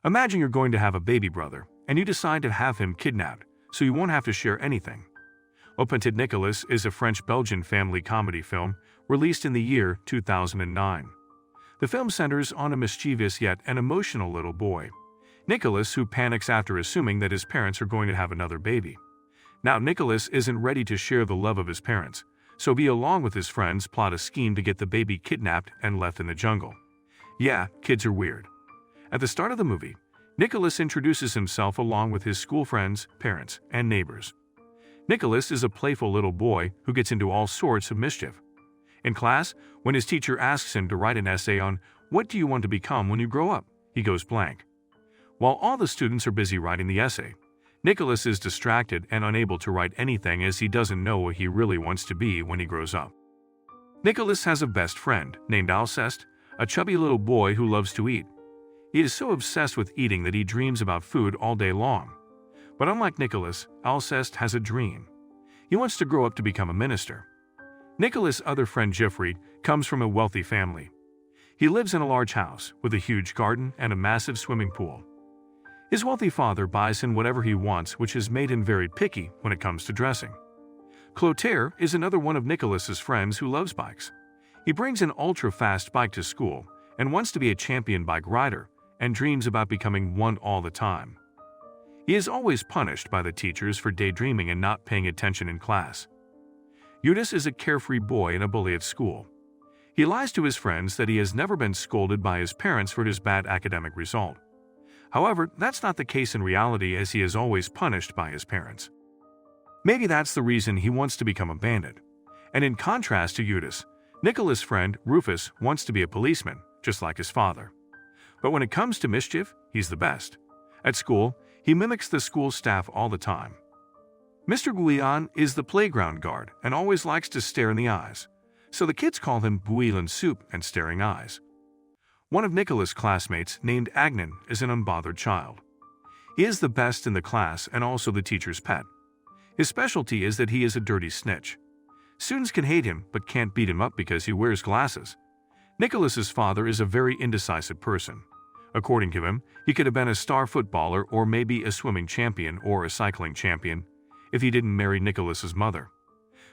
Imagine you're going to have a baby brother, and you decide to have him kidnapped, so you won't have to share anything. Le Petit Nicolas is a French-Belgian family comedy film released in the year 2009. The film centers on a mischievous yet an emotional little boy, Nicolas, who panics after assuming that his parents are going to have another baby. Now Nicolas isn't ready to share the love of his parents, so he along with his friends plot a scheme to get the baby kidnapped and left in the jungle. Yeah, kids are weird. At the start of the movie, Nicolas introduces himself along with his school friends, parents, and neighbors. Nicolas is a playful little boy who gets into all sorts of mischief. In class, when his teacher asks him to write an essay on what do you want to become when you grow up, he goes blank. While all the students are busy writing the essay, Nicolas is distracted and unable to write anything as he doesn't know what he really wants to be when he grows up. Nicolas has a best friend named Alceste, a chubby little boy who loves to eat. He is so obsessed with eating that he dreams about food all day long. But unlike Nicolas, Alceste has a dream. He wants to grow up to become a minister. Nicolas' other friend Geoffrey comes from a wealthy family. He lives in a large house with a huge garden and a massive swimming pool. His wealthy father buys him whatever he wants, which has made him very picky when it comes to dressing. Clotaire is another one of Nicolas's friends who loves bikes. He brings an ultra-fast bike to school and wants to be a champion bike rider and dreams about becoming one all the time. He is always punished by the teachers for daydreaming and not paying attention in class. Eudes is a carefree boy and a bully at school. He lies to his friends that he has never been scolded by his parents for his bad academic result. However, that's not the case in reality, as he is always punished by his parents. Maybe that's the reason he wants to become a bandit. And in contrast to Eudes, Nicolas' friend Rufus wants to be a policeman, just like his father. But when it comes to mischief, he's the best. At school, he mimics the school staff all the time. Mr. Guillon is the playground guard and always likes to stare in the eyes, so the kids call him Guillon Soup and Staring Eyes. One of Nicolas' classmates, named Agnan, is an unbothered child. He is the best in the class and also the teacher's pet. His specialty is that he is a dirty snitch. Students can hate him but can't beat him up because he wears glasses. Nicolas's father is a very indecisive person. According to him, he could have been a star footballer or maybe a swimming champion or a cycling champion if he didn't marry Nicolas's mother.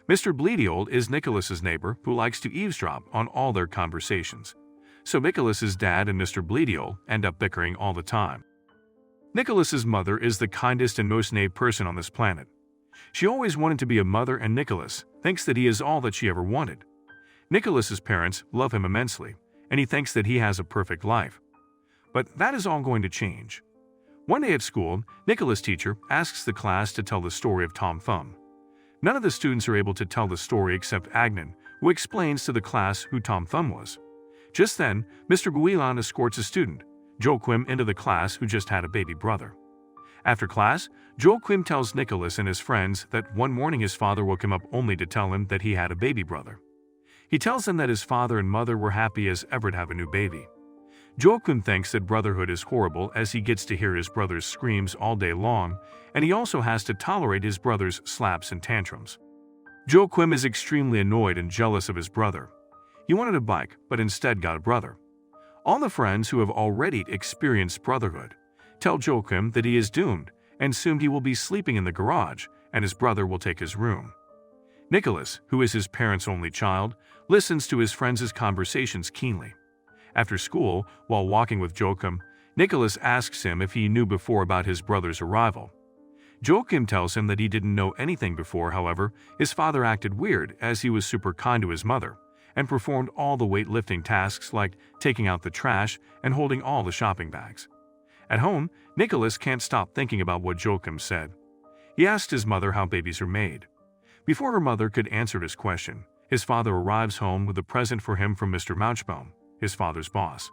Mr. Bleediold is Nicolas's neighbor who likes to eavesdrop on all their conversations. So Nicolas's dad and Mr. Bleediold end up bickering all the time. Nicolas's mother is the kindest and most naive person on this planet. She always wanted to be a mother, and Nicolas thinks that he is all that she ever wanted. Nicolas's parents love him immensely, and he thinks that he has a perfect life. But that is all going to change. One day at school, Nicolas' teacher asks the class to tell the story of Tom Thumb. None of the students are able to tell the story except Agnan, who explains to the class who Tom Thumb was. Just then, Mr. Guillon escorts a student, Joachim, into the class who just had a baby brother. After class, Joachim tells Nicolas and his friends that one morning his father woke him up only to tell him that he had a baby brother. He tells them that his father and mother were happy as ever to have a new baby. Joachim thinks that brotherhood is horrible as he gets to hear his brother's screams all day long, and he also has to tolerate his brother's slaps and tantrums. Joachim is extremely annoyed and jealous of his brother. He wanted a bike, but instead got a brother. All the friends who have already experienced brotherhood tell Joachim that he is doomed, and soon he will be sleeping in the garage, and his brother will take his room. Nicolas, who is his parents' only child, listens to his friends' conversations keenly. After school, while walking with Joachim, Nicolas asks him if he knew before about his brother's arrival. Joachim tells him that he didn't know anything before. However, his father acted weird as he was super kind to his mother and performed all the weightlifting tasks like taking out the trash and holding all the shopping bags. At home, Nicolas can't stop thinking about what Joachim said. He asked his mother how babies are made. Before her mother could answer his question, his father arrives home with a present for him from Mr. Mouchbone, his father's boss.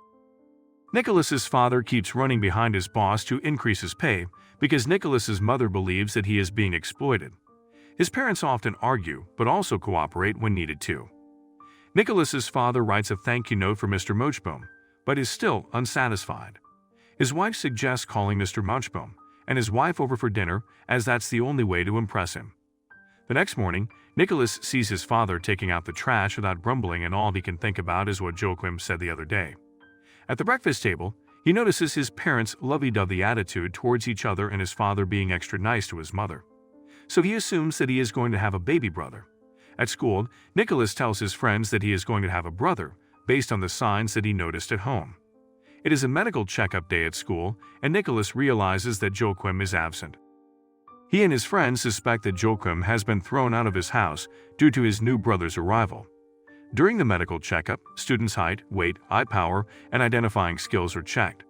Nicolas's father keeps running behind his boss to increase his pay because Nicolas's mother believes that he is being exploited. His parents often argue but also cooperate when needed to. Nicolas's father writes a thank you note for Mr. Mouchbone, but is still unsatisfied. His wife suggests calling Mr. Mouchbone and his wife over for dinner, as that's the only way to impress him. The next morning, Nicolas sees his father taking out the trash without grumbling, and all he can think about is what Joachim said the other day. At the breakfast table, He notices his parents' lovey-dovey attitude towards each other and his father being extra nice to his mother. So he assumes that he is going to have a baby brother. At school, Nicholas tells his friends that he is going to have a brother based on the signs that he noticed at home. It is a medical checkup day at school, and Nicholas realizes that Joachim is absent. He and his friends suspect that Joachim has been thrown out of his house due to his new brother's arrival. During the medical checkup, students' height, weight, eye power, and identifying skills are checked.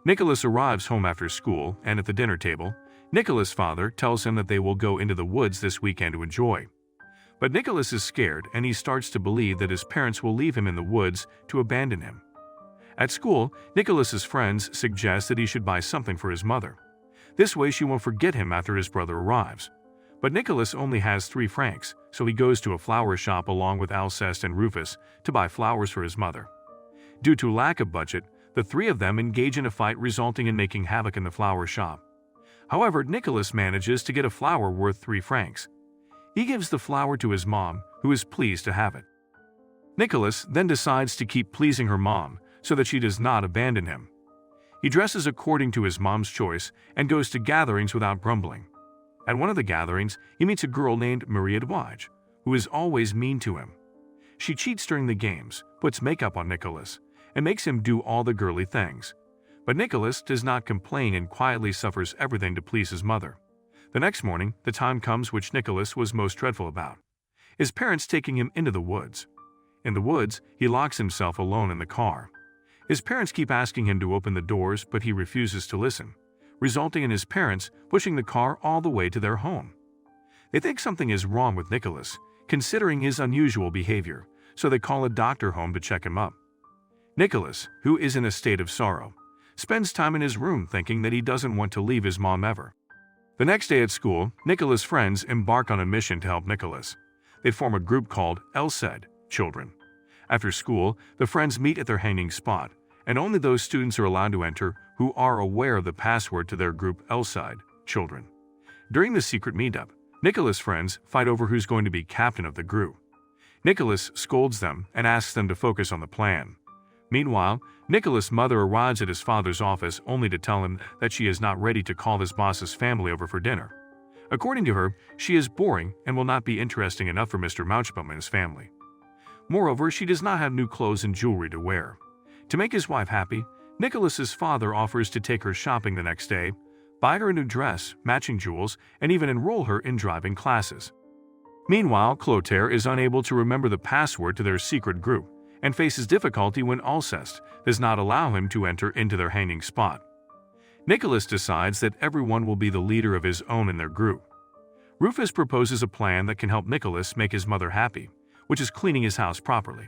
Nicholas arrives home after school, and at the dinner table, Nicholas' father tells him that they will go into the woods this weekend to enjoy. But Nicholas is scared, and he starts to believe that his parents will leave him in the woods to abandon him. At school, Nicholas's friends suggest that he should buy something for his mother. This way she won't forget him after his brother arrives. But Nicholas only has 3 francs, so he goes to a flower shop along with Alceste and Rufus to buy flowers for his mother. Due to lack of budget, the 3 of them engage in a fight resulting in making havoc in the flower shop. However, Nicholas manages to get a flower worth 3 francs. He gives the flower to his mom, who is pleased to have it. Nicholas then decides to keep pleasing her mom so that she does not abandon him. He dresses according to his mom's choice and goes to gatherings without grumbling. At one of the gatherings, he meets a girl named Marie Edwige, who is always mean to him. She cheats during the games, puts makeup on Nicholas, and makes him do all the girly things. But Nicholas does not complain and quietly suffers everything to please his mother. The next morning, the time comes which Nicholas was most dreadful about: his parents taking him into the woods. In the woods, he locks himself alone in the car. His parents keep asking him to open the doors, but he refuses to listen, resulting in his parents pushing the car all the way to their home. They think something is wrong with Nicholas, considering his unusual behavior, so they call a doctor home to check him up. Nicholas, who is in a state of sorrow, spends time in his room thinking that he doesn't want to leave his mom ever. The next day at school, Nicholas' friends embark on a mission to help Nicholas. They form a group called LSED, Children. After school, the friends meet at their hanging spot, and only those students are allowed to enter who are aware of the password to their group LSED, Children. During the secret meetup, Nicholas' friends fight over who's going to be captain of the group. Nicholas scolds them and asks them to focus on the plan. Meanwhile, Nicholas' mother arrives at his father's office only to tell him that she is not ready to call his boss's family over for dinner. According to her, she is boring and will not be interesting enough for Mr. Mouchbaum and his family. Moreover, she does not have new clothes and jewelry to wear. To make his wife happy, Nicholas's father offers to take her shopping the next day, buy her a new dress, matching jewels, and even enroll her in driving classes. Meanwhile, Clotaire is unable to remember the password to their secret group and faces difficulty when Alceste does not allow him to enter into their hanging spot. Nicholas decides that everyone will be the leader of his own in their group. Rufus proposes a plan that can help Nicholas make his mother happy, which is cleaning his house properly.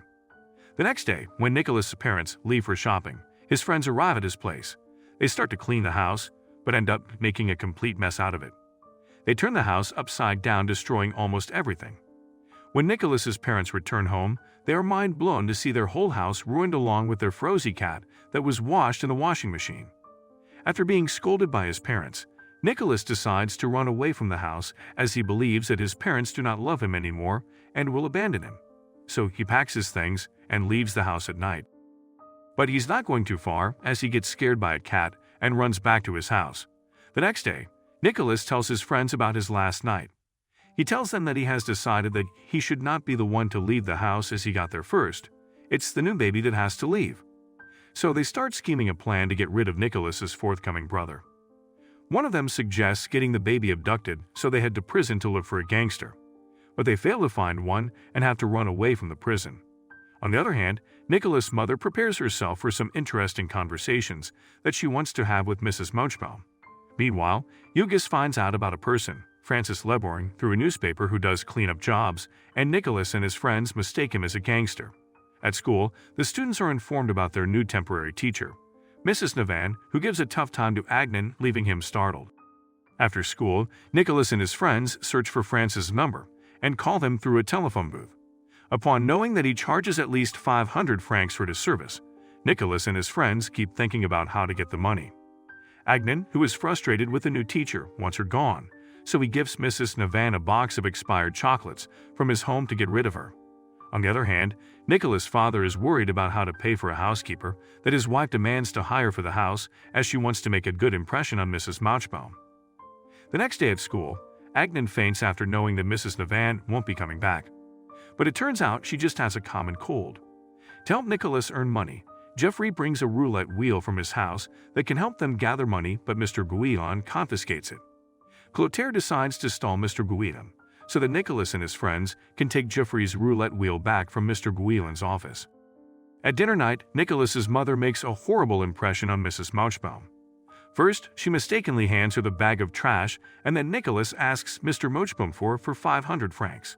The next day, when Nicholas' parents leave for shopping, his friends arrive at his place. They start to clean the house, but end up making a complete mess out of it. They turn the house upside down, destroying almost everything. When Nicholas's parents return home, they are mind-blown to see their whole house ruined along with their Frozy cat that was washed in the washing machine. After being scolded by his parents, Nicholas decides to run away from the house as he believes that his parents do not love him anymore and will abandon him. So he packs his things and leaves the house at night. But he's not going too far as he gets scared by a cat and runs back to his house. The next day, Nicholas tells his friends about his last night. He tells them that he has decided that he should not be the one to leave the house as he got there first. It's the new baby that has to leave. So they start scheming a plan to get rid of Nicholas's forthcoming brother. One of them suggests getting the baby abducted, so they head to prison to look for a gangster. But they fail to find one and have to run away from the prison. On the other hand, Nicholas' mother prepares herself for some interesting conversations that she wants to have with Mrs. Mouchbaum. Meanwhile, Hugues finds out about a person, Francis Leboring, through a newspaper who does cleanup jobs, and Nicholas and his friends mistake him as a gangster. At school, the students are informed about their new temporary teacher, Mrs. Navan, who gives a tough time to Agnan, leaving him startled. After school, Nicholas and his friends search for Francis' number and call them through a telephone booth. Upon knowing that he charges at least 500 francs for his service, Nicholas and his friends keep thinking about how to get the money. Agnan, who is frustrated with the new teacher, wants her gone, so he gives Mrs. Navan a box of expired chocolates from his home to get rid of her. On the other hand, Nicholas' father is worried about how to pay for a housekeeper that his wife demands to hire for the house as she wants to make a good impression on Mrs. Mouchbaum. The next day at school, Agnan faints after knowing that Mrs. Navan won't be coming back. But it turns out she just has a common cold. To help Nicholas earn money, Jeffrey brings a roulette wheel from his house that can help them gather money, but Mr. Guillon confiscates it. Clotaire decides to stall Mr. Guillon so that Nicholas and his friends can take Jeffrey's roulette wheel back from Mr. Guillon's office. At dinner night, Nicholas's mother makes a horrible impression on Mrs. Mouchbaum. First, she mistakenly hands her the bag of trash, and then Nicholas asks Mr. Mouchbaum for 500 francs.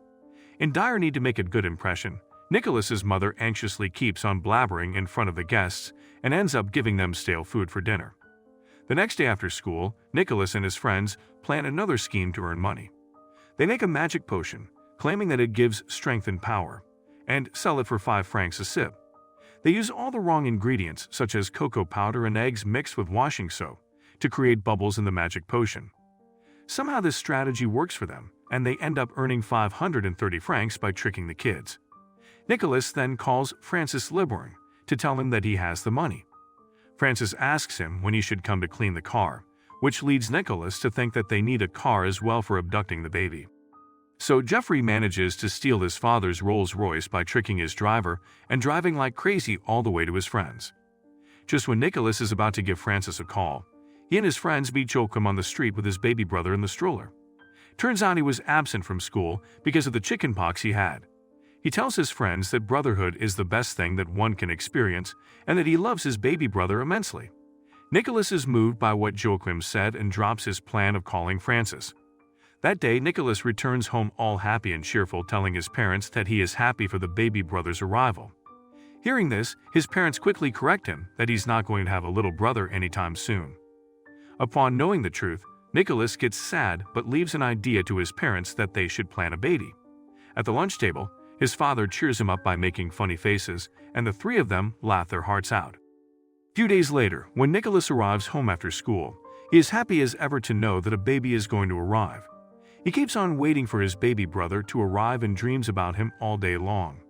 In dire need to make a good impression, Nicholas's mother anxiously keeps on blabbering in front of the guests and ends up giving them stale food for dinner. The next day after school, Nicholas and his friends plan another scheme to earn money. They make a magic potion, claiming that it gives strength and power, and sell it for 5 francs a sip. They use all the wrong ingredients, such as cocoa powder and eggs mixed with washing soap, to create bubbles in the magic potion. Somehow this strategy works for them, and they end up earning 530 francs by tricking the kids. Nicholas then calls Francis Libourne to tell him that he has the money. Francis asks him when he should come to clean the car, which leads Nicholas to think that they need a car as well for abducting the baby. So Jeffrey manages to steal his father's Rolls-Royce by tricking his driver and driving like crazy all the way to his friends. Just when Nicholas is about to give Francis a call, he and his friends meet Joachim on the street with his baby brother in the stroller. Turns out he was absent from school because of the chickenpox he had. He tells his friends that brotherhood is the best thing that one can experience and that he loves his baby brother immensely. Nicholas is moved by what Joachim said and drops his plan of calling Francis. That day, Nicholas returns home all happy and cheerful, telling his parents that he is happy for the baby brother's arrival. Hearing this, his parents quickly correct him that he's not going to have a little brother anytime soon. Upon knowing the truth, Nicholas gets sad but leaves an idea to his parents that they should plan a baby. At the lunch table, his father cheers him up by making funny faces, and the three of them laugh their hearts out. A few days later, when Nicholas arrives home after school, he is happy as ever to know that a baby is going to arrive. He keeps on waiting for his baby brother to arrive and dreams about him all day long.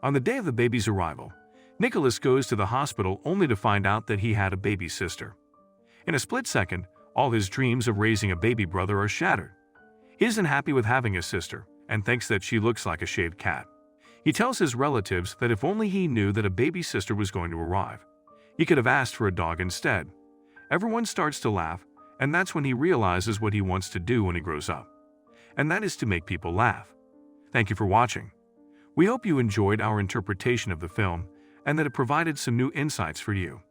On the day of the baby's arrival, Nicholas goes to the hospital only to find out that he had a baby sister. In a split second, all his dreams of raising a baby brother are shattered. He isn't happy with having a sister and thinks that she looks like a shaved cat. He tells his relatives that if only he knew that a baby sister was going to arrive, he could have asked for a dog instead. Everyone starts to laugh, and that's when he realizes what he wants to do when he grows up. And that is to make people laugh. Thank you for watching. We hope you enjoyed our interpretation of the film and that it provided some new insights for you.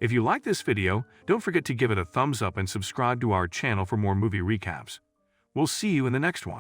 If you like this video, don't forget to give it a thumbs up and subscribe to our channel for more movie recaps. We'll see you in the next one.